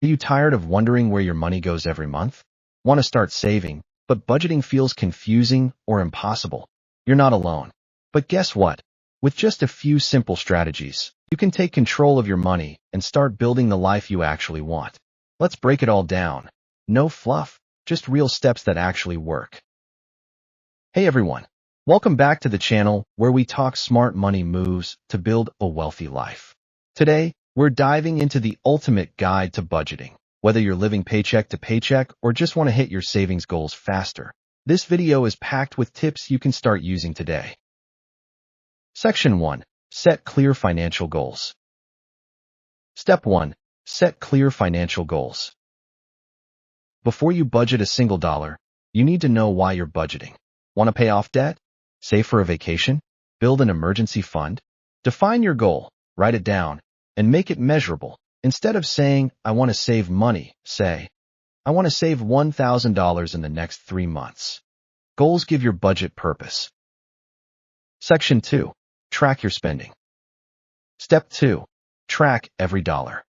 Are you tired of wondering where your money goes every month? Want to start saving, but budgeting feels confusing or impossible? You're not alone. But guess what? With just a few simple strategies, you can take control of your money and start building the life you actually want. Let's break it all down. No fluff, just real steps that actually work. Hey everyone, welcome back to the channel where we talk smart money moves to build a wealthy life. Today, we're diving into the ultimate guide to budgeting. Whether you're living paycheck to paycheck or just want to hit your savings goals faster, this video is packed with tips you can start using today. Section 1. Set clear financial goals. Step 1. Set clear financial goals. Before you budget a single dollar, you need to know why you're budgeting. Want to pay off debt? Save for a vacation? Build an emergency fund? Define your goal, write it down, and make it measurable. Instead of saying, I want to save money, say, I want to save $1,000 in the next 3 months. Goals give your budget purpose. Section 2. Track your spending. Step 2. Track every dollar.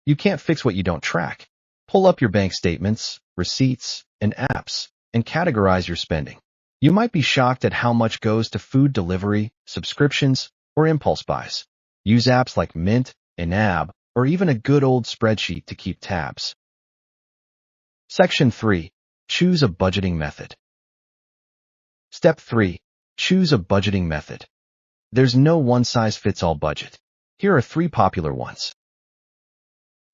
You can't fix what you don't track. Pull up your bank statements, receipts, and apps, and categorize your spending. You might be shocked at how much goes to food delivery, subscriptions, or impulse buys. Use apps like Mint, Inab, or even a good old spreadsheet to keep tabs. Section 3. Choose a budgeting method. Step 3. Choose a budgeting method. There's no one-size-fits-all budget. Here are 3 popular ones.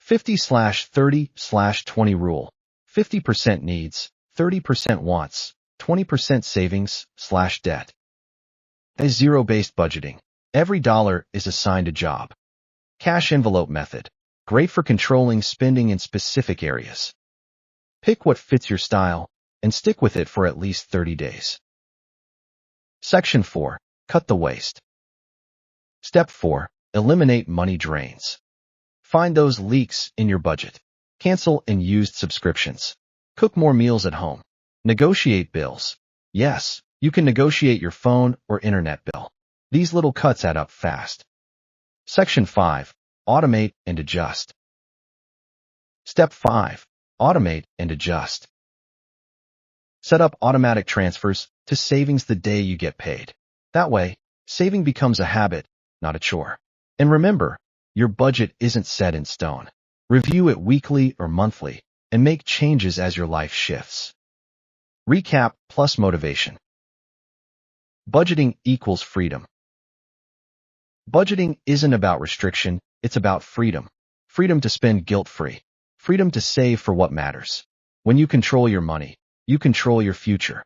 50/30/20 rule. 50% needs, 30% wants, 20% savings/debt. A zero-based budgeting. Every dollar is assigned a job. Cash envelope method. Great for controlling spending in specific areas. Pick what fits your style and stick with it for at least 30 days. Section 4. Cut the waste. Step 4. Eliminate money drains. Find those leaks in your budget. Cancel unused subscriptions. Cook more meals at home. Negotiate bills. Yes, you can negotiate your phone or internet bill. These little cuts add up fast. Section 5. Automate and adjust. Step 5. Automate and adjust. Set up automatic transfers to savings the day you get paid. That way, saving becomes a habit, not a chore. And remember, your budget isn't set in stone. Review it weekly or monthly and make changes as your life shifts. Recap plus motivation. Budgeting equals freedom. Budgeting isn't about restriction, it's about freedom. Freedom to spend guilt-free. Freedom to save for what matters. When you control your money, you control your future.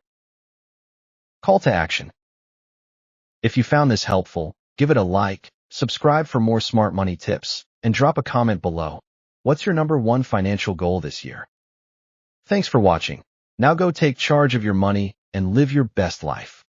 Call to action. If you found this helpful, give it a like, subscribe for more smart money tips, and drop a comment below. What's your #1 financial goal this year? Thanks for watching. Now go take charge of your money and live your best life.